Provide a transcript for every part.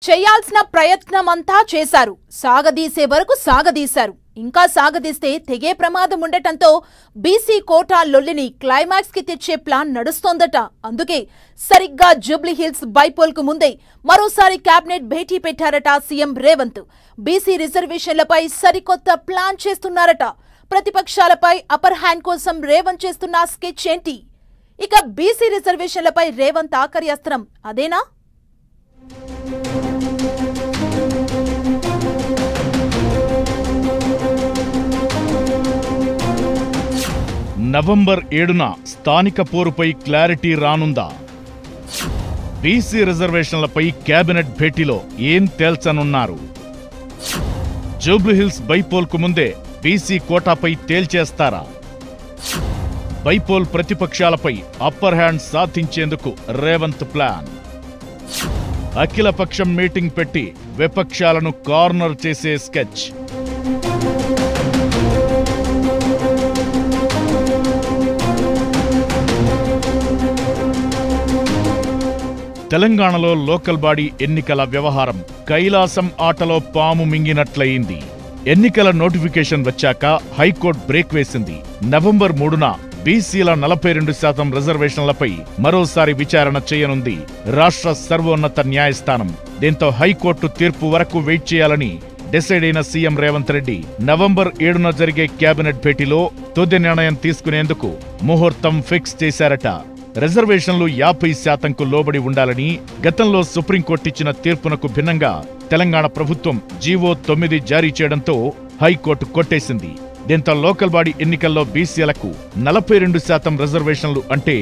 చేయాల్సిన ప్రయత్నమంతా చేశారు. సాగదీసే వరకు సాగదీశారు. ఇంకా సాగదీస్తే తెగే ప్రమాదం ఉండటంతో బీసీ కోటా లొల్లిని క్లైమాక్స్ కి తెచ్చే ప్లాన్ నడుస్తోందట. అందుకే సరిగ్గా జూబ్లీహిల్స్ బైపోల్ కు ముందే మరోసారి కేబినెట్ భేటీ పెట్టారట సీఎం రేవంత్. బీసీ రిజర్వేషన్లపై సరికొత్త ప్లాన్ చేస్తున్నారట. ప్రతిపక్షాలపై అప్పర్ హ్యాండ్ కోసం రేవంత్ చేస్తున్న స్కెచ్ ఏంటి? ఇక బీసీ రిజర్వేషన్లపై రేవంత్ ఆఖరి అస్త్రం అదేనా? నవంబర్ 7న స్థానిక పోరుపై క్లారిటీ రానుందా? బీసీ రిజర్వేషన్లపై కేబినెట్ భేటీలో ఏం తేల్చనున్నారు? జూబ్లీహిల్స్ బైపోల్కు ముందే బీసీ కోటాపై తేల్చేస్తారా? బైపోల్ ప్రతిపక్షాలపై అప్పర్ హ్యాండ్ సాధించేందుకు రేవంత్ ప్లాన్. అఖిలపక్షం మీటింగ్ పెట్టి విపక్షాలను కార్నర్ చేసే స్కెచ్. తెలంగాణలో లోకల్ బాడీ ఎన్నికల వ్యవహారం కైలాసం ఆటలో పాము మింగినట్లయింది. ఎన్నికల నోటిఫికేషన్ వచ్చాక హైకోర్టు బ్రేక్ వేసింది. నవంబర్ 3న బీసీల 42% రిజర్వేషన్లపై మరోసారి విచారణ చేయనుంది రాష్ట్ర సర్వోన్నత న్యాయస్థానం. దీంతో హైకోర్టు తీర్పు వరకు వెయిట్ చేయాలని డిసైడ్ అయిన సీఎం రేవంత్ రెడ్డి నవంబర్ 7న జరిగే కేబినెట్ భేటీలో తుది నిర్ణయం తీసుకునేందుకు ముహూర్తం ఫిక్స్ చేశారట. రిజర్వేషన్లు 50%కు లోబడి ఉండాలని గతంలో సుప్రీంకోర్టు ఇచ్చిన తీర్పునకు భిన్నంగా తెలంగాణ ప్రభుత్వం జీవో 9 జారీ చేయడంతో హైకోర్టు కొట్టేసింది. దీంతో లోకల్ బాడీ ఎన్నికల్లో బీసీలకు 42% రిజర్వేషన్లు అంటే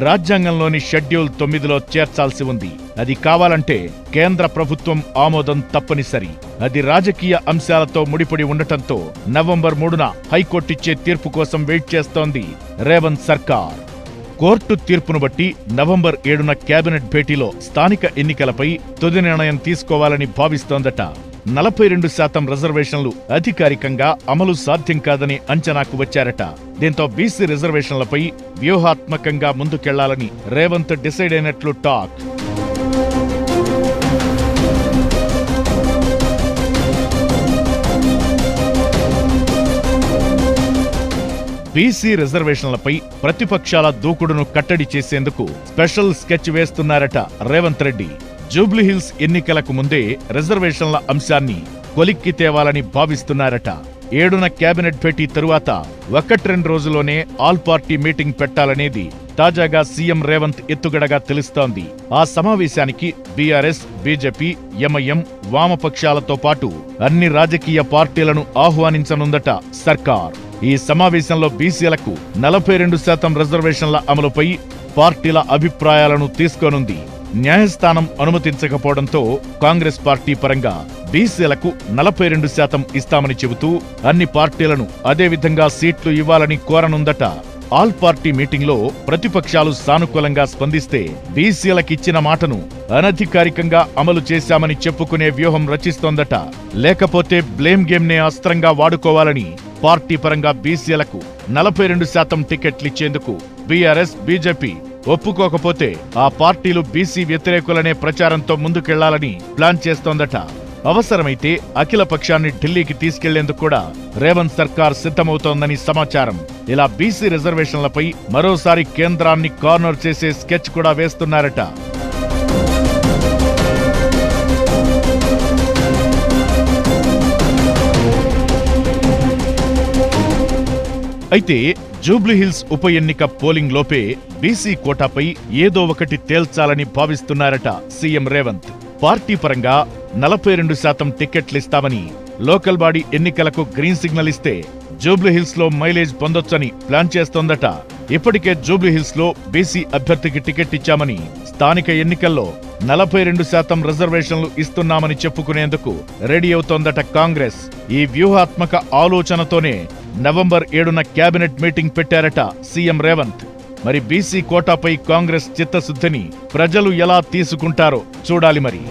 రాజ్యాంగంలోని షెడ్యూల్ 9లో చేర్చాల్సి ఉంది. అది కావాలంటే కేంద్ర ప్రభుత్వం ఆమోదం తప్పనిసరి. అది రాజకీయ అంశాలతో ముడిపడి ఉండటంతో నవంబర్ 3న హైకోర్టు ఇచ్చే తీర్పు కోసం వెయిట్ చేస్తోంది రేవంత్ సర్కార్. కోర్టు తీర్పును బట్టి నవంబర్ 7న కేబినెట్ భేటీలో స్థానిక ఎన్నికలపై తుది నిర్ణయం తీసుకోవాలని భావిస్తోందట. 42% రిజర్వేషన్లు అధికారికంగా అమలు సాధ్యం కాదని అంచనాకు వచ్చారట. దీంతో బీసీ రిజర్వేషన్లపై వ్యూహాత్మకంగా ముందుకెళ్లాలని రేవంత్ డిసైడ్ అయినట్లు టాక్. బీసీ రిజర్వేషన్లపై ప్రతిపక్షాల దూకుడును కట్టడి చేసేందుకు స్పెషల్ స్కెచ్ వేస్తున్నారట రేవంత్ రెడ్డి. జూబ్లీహిల్స్ ఎన్నికలకు ముందే రిజర్వేషన్ల అంశాన్ని కొలిక్కి తేవాలని భావిస్తున్నారట. 7న కేబినెట్ భేటీ తరువాత 1-2 రోజుల్లోనే ఆల్ పార్టీ మీటింగ్ పెట్టాలనేది తాజాగా సీఎం రేవంత్ ఎత్తుగడగా తెలుస్తోంది. ఆ సమావేశానికి బీఆర్ఎస్, బీజేపీ, ఎంఐఎం, వామపక్షాలతో పాటు అన్ని రాజకీయ పార్టీలను ఆహ్వానించనుందట సర్కార్. ఈ సమావేశంలో బీసీలకు 42% రిజర్వేషన్ల అమలుపై పార్టీల అభిప్రాయాలను తీసుకోనుంది. న్యాయస్థానం అనుమతించకపోవడంతో కాంగ్రెస్ పార్టీ పరంగా బీసీలకు 42% ఇస్తామని చెబుతూ అన్ని పార్టీలను అదేవిధంగా సీట్లు ఇవ్వాలని కోరనుందట. ఆల్ పార్టీ మీటింగ్లో ప్రతిపక్షాలు సానుకూలంగా స్పందిస్తే బీసీలకిచ్చిన మాటను అనధికారికంగా అమలు చేశామని చెప్పుకునే వ్యూహం రచిస్తోందట. లేకపోతే బ్లేమ్ గేమ్ నే అస్త్రంగా వాడుకోవాలని పార్టీ పరంగా బీసీలకు 42% టికెట్లిచ్చేందుకు బీఆర్ఎస్, బీజేపీ ఒప్పుకోకపోతే ఆ పార్టీలు బీసీ వ్యతిరేకులనే ప్రచారంతో ముందుకెళ్లాలని ప్లాన్ చేస్తోందట. అవసరమైతే అఖిల పక్షాన్ని ఢిల్లీకి తీసుకెళ్లేందుకు కూడా రేవంత్ సర్కార్ సిద్ధమవుతోందని సమాచారం. ఇలా బీసీ రిజర్వేషన్లపై మరోసారి కేంద్రాన్ని కార్నర్ చేసే స్కెచ్ కూడా వేస్తున్నారట. అయితే జూబ్లీహిల్స్ ఉప ఎన్నిక పోలింగ్ లోపే బీసీ కోటాపై ఏదో ఒకటి తేల్చాలని భావిస్తున్నారట సీఎం రేవంత్. పార్టీ పరంగా 42% టికెట్లిస్తామని, లోకల్ బాడీ ఎన్నికలకు గ్రీన్ సిగ్నల్ ఇస్తే జూబ్లీహిల్స్ లో మైలేజ్ పొందొచ్చని ప్లాన్ చేస్తోందట. ఇప్పటికే జూబ్లీహిల్స్ లో బీసీ అభ్యర్థికి టికెట్ ఇచ్చామని, స్థానిక ఎన్నికల్లో 42% రిజర్వేషన్లు ఇస్తున్నామని చెప్పుకునేందుకు రెడీ అవుతోందట కాంగ్రెస్. ఈ వ్యూహాత్మక ఆలోచనతోనే నవంబర్ 7న కేబినెట్ మీటింగ్ పెట్టారట సీఎం రేవంత్. మరి బీసీ కోటాపై కాంగ్రెస్ చిత్తశుద్ధిని ప్రజలు ఎలా తీసుకుంటారో చూడాలి మరి.